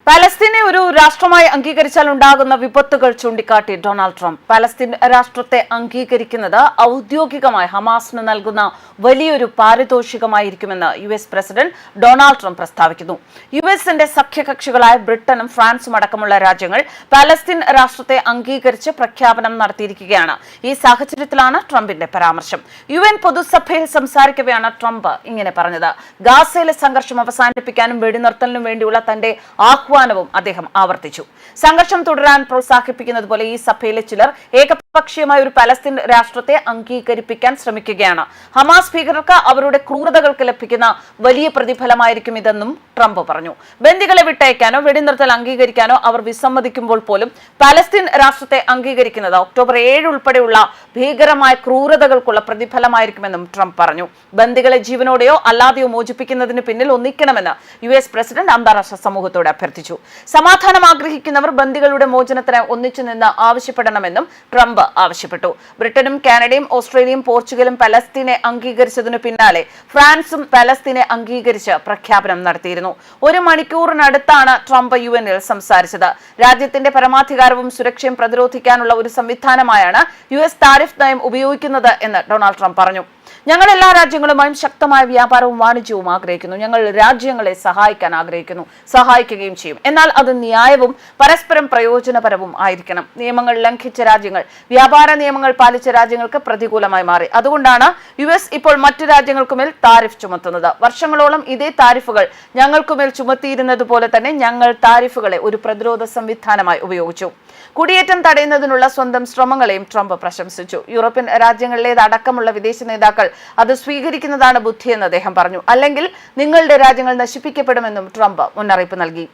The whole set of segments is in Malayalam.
പാലസ്തീനെ ഒരു രാഷ്ട്രമായി അംഗീകരിച്ചാൽ ഉണ്ടാകുന്ന വിപത്തുകൾ ചൂണ്ടിക്കാട്ടി ഡൊണാൾഡ് ട്രംപ്. പാലസ്തീൻ രാഷ്ട്രത്തെ അംഗീകരിക്കുന്നത് ഔദ്യോഗികമായി ഹമാസിന് നൽകുന്ന വലിയൊരു പാരിതോഷികമായിരിക്കുമെന്ന് US പ്രസിഡന്റ് ഡൊണാൾഡ് ട്രംപ് പ്രസ്താവിക്കുന്നു. USന്റെ സഖ്യകക്ഷികളായ ബ്രിട്ടനും ഫ്രാൻസും അടക്കമുള്ള രാജ്യങ്ങൾ പാലസ്തീൻ രാഷ്ട്രത്തെ അംഗീകരിച്ച് പ്രഖ്യാപനം നടത്തിയിരിക്കുകയാണ്. ഈ സാഹചര്യത്തിലാണ് ട്രംപിന്റെ പരാമർശം. UN പൊതുസഭയിൽ സംസാരിക്കവെയാണ് ട്രംപ് ഇങ്ങനെ പറഞ്ഞത്. ഗാസയിലെ സംഘർഷം അവസാനിപ്പിക്കാനും വെടിനിർത്തലിനും വേണ്ടിയുള്ള തന്റെ ആഹ്വാനവും അദ്ദേഹം ആവർത്തിച്ചു. സംഘർഷം തുടരാൻ പ്രോത്സാഹിപ്പിക്കുന്നത് പോലെ ഈ സഭയിലെ ചിലർ ഏകപക്ഷീയമായ ഒരു പലസ്തീൻ രാഷ്ട്രത്തെ അംഗീകരിപ്പിക്കാൻ ശ്രമിക്കുകയാണ്. ഹമാസ് ഭീകരർക്ക് അവരുടെ ക്രൂരതകൾക്ക് ലഭിക്കുന്ന വലിയ പ്രതിഫലമായിരിക്കും ഇതെന്നും ട്രംപ് പറഞ്ഞു. ബന്ദികളെ വിട്ടയക്കാനോ വെടിനിർത്തൽ അംഗീകരിക്കാനോ അവർ വിസമ്മതിക്കുമ്പോൾ പോലും പലസ്തീൻ രാഷ്ട്രത്തെ അംഗീകരിക്കുന്നത് ഒക്ടോബർ 7 ഉൾപ്പെടെയുള്ള ഭീകരമായ ക്രൂരതകൾക്കുള്ള പ്രതിഫലമായിരിക്കുമെന്നും ട്രംപ് പറഞ്ഞു. ബന്ദികളെ ജീവനോടെയോ അല്ലാതെയോ മോചിപ്പിക്കുന്നതിന് പിന്നിൽ ഒന്നിക്കണമെന്ന് US പ്രസിഡന്റ് അന്താരാഷ്ട്ര സമൂഹത്തോട് അഭ്യർത്ഥിച്ചു. സമാധാനം ആഗ്രഹിക്കുന്നവർ ബന്ദികളുടെ മോചനത്തിന് ഒന്നിച്ചു നിന്ന് ആവശ്യപ്പെടണമെന്നും ട്രംപ് ആവശ്യപ്പെട്ടു. ബ്രിട്ടനും കാനഡയും ഓസ്ട്രേലിയയും പോർച്ചുഗലും പലസ്തീനെ അംഗീകരിച്ചതിനു പിന്നാലെ ഫ്രാൻസും പലസ്തീനെ അംഗീകരിച്ച് പ്രഖ്യാപനം നടത്തിയിരുന്നു. 1 മണിക്കൂറിനടുത്താണ് ട്രംപ് UN-ൽ സംസാരിച്ചത്. രാജ്യത്തിന്റെ പരമാധികാരവും സുരക്ഷയും പ്രതിരോധിക്കാനുള്ള ഒരു സംവിധാനമായാണ് US താരിഫ് നയം ഉപയോഗിക്കുന്നത് എന്ന് ഡൊണാൾഡ് ട്രംപ് പറഞ്ഞു. ഞങ്ങൾ എല്ലാ രാജ്യങ്ങളുമായും ശക്തമായ വ്യാപാരവും വാണിജ്യവും ആഗ്രഹിക്കുന്നു. ഞങ്ങൾ രാജ്യങ്ങളെ സഹായിക്കാൻ ആഗ്രഹിക്കുന്നു, സഹായിക്കുകയും ചെയ്യും. എന്നാൽ അത് ന്യായവും പരസ്പരം പ്രയോജനപരവും ആയിരിക്കണം. നിയമങ്ങൾ ലംഘിച്ച രാജ്യങ്ങൾ വ്യാപാര നിയമങ്ങൾ പാലിച്ച രാജ്യങ്ങൾക്ക് പ്രതികൂലമായി മാറി. അതുകൊണ്ടാണ് US ഇപ്പോൾ മറ്റു രാജ്യങ്ങൾക്കുമേൽ താരിഫ് ചുമത്തുന്നത്. വർഷങ്ങളോളം ഇതേ താരിഫുകൾ ഞങ്ങൾക്കുമേൽ ചുമത്തിയിരുന്നത് പോലെ തന്നെ ഞങ്ങൾ താരിഫുകളെ ഒരു പ്രതിരോധ സംവിധാനമായി ഉപയോഗിച്ചു. കുടിയേറ്റം തടയുന്നതിനുള്ള സ്വന്തം ശ്രമങ്ങളെയും ട്രംപ് പ്രശംസിച്ചു. യൂറോപ്യൻ രാജ്യങ്ങളിലേതടക്കമുള്ള വിദേശ നേതാക്കൾ അത് സ്വീകരിക്കുന്നതാണ് ബുദ്ധിയെന്ന് അദ്ദേഹം പറഞ്ഞു. അല്ലെങ്കിൽ നിങ്ങളുടെ രാജ്യങ്ങൾ നശിപ്പിക്കപ്പെടുമെന്നും ട്രംപ് മുന്നറിയിപ്പ് നൽകി.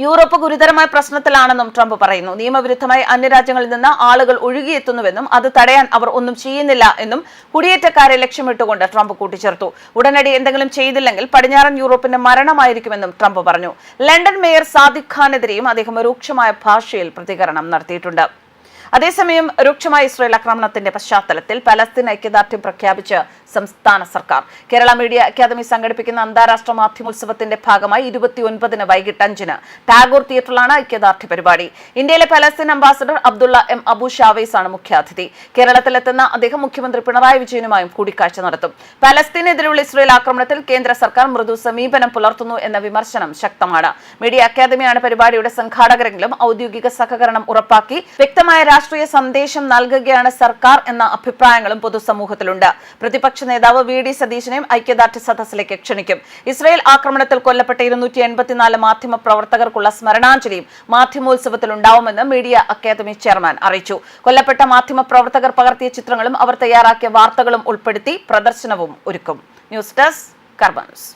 യൂറോപ്പ് ഗുരുതരമായ പ്രശ്നത്തിലാണെന്നും ട്രംപ് പറയുന്നു. നിയമവിരുദ്ധമായി അന്യരാജ്യങ്ങളിൽ നിന്ന് ആളുകൾ ഒഴുകിയെത്തുന്നുവെന്നും അത് തടയാൻ അവർ ഒന്നും ചെയ്യുന്നില്ല എന്നും കുടിയേറ്റക്കാരെ ലക്ഷ്യമിട്ടുകൊണ്ട് ട്രംപ് കൂട്ടിച്ചേർത്തു. ഉടനടി എന്തെങ്കിലും ചെയ്തില്ലെങ്കിൽ പടിഞ്ഞാറൻ യൂറോപ്പിന്റെ മരണമായിരിക്കുമെന്നും ട്രംപ് പറഞ്ഞു. ലണ്ടൻ മേയർ സാദിഖ് ഖാനെതിരെയും അദ്ദേഹം രൂക്ഷമായ ഭാഷയിൽ പ്രതികരണം നടത്തിയിട്ടുണ്ട്. അതേസമയം രൂക്ഷമായ ഇസ്രായേൽ ആക്രമണത്തിന്റെ പശ്ചാത്തലത്തിൽ പലസ്തീൻ ഐക്യദാർഢ്യം പ്രഖ്യാപിച്ച് സംസ്ഥാന സർക്കാർ. കേരള മീഡിയ അക്കാദമി സംഘടിപ്പിക്കുന്ന അന്താരാഷ്ട്ര മാധ്യമോത്സവത്തിന്റെ ഭാഗമായി 29-ന് വൈകിട്ട് 5-ന് ടാഗോർ തിയേറ്ററിലാണ് ഐക്യദാർഢ്യ പരിപാടി. ഇന്ത്യയിലെ Palestine ambassador Abdulla M. Abu Chavez ആണ് മുഖ്യാതിഥി. കേരളത്തിലെത്തുന്ന അദ്ദേഹം മുഖ്യമന്ത്രി പിണറായി വിജയനുമായും കൂടിക്കാഴ്ച നടത്തും. പലസ്തീനെതിരെയുള്ള ഇസ്രായേൽ ആക്രമണത്തിൽ കേന്ദ്ര സർക്കാർ മൃദു സമീപനം പുലർത്തുന്നു എന്ന വിമർശനം ശക്തമാണ്. മീഡിയ അക്കാദമിയാണ് പരിപാടിയുടെ സംഘാടകരെങ്കിലും ഔദ്യോഗിക സഹകരണം ഉറപ്പാക്കി വ്യക്തമായ രാഷ്ട്രീയ സന്ദേശം നൽകുകയാണ് സർക്കാർ എന്ന അഭിപ്രായങ്ങളും പൊതുസമൂഹത്തിലുണ്ട്. പ്രതിപക്ഷ നേതാവ് VD സതീശനെയും ഐക്യദാർഢ്യ സദസ്സിലേക്ക് ക്ഷണിക്കും. ഇസ്രായേൽ ആക്രമണത്തിൽ കൊല്ലപ്പെട്ട 284 മാധ്യമ പ്രവർത്തകർക്കുള്ള സ്മരണാഞ്ജലിയും മാധ്യമോത്സവത്തിൽ ഉണ്ടാവുമെന്ന് മീഡിയ അക്കാദമി ചെയർമാൻ അറിയിച്ചു. കൊല്ലപ്പെട്ട മാധ്യമ പ്രവർത്തകർ പകർത്തിയ ചിത്രങ്ങളും അവർ തയ്യാറാക്കിയ വാർത്തകളും ഉൾപ്പെടുത്തി പ്രദർശനവും ഒരുക്കും. News desk കർബൻസ്.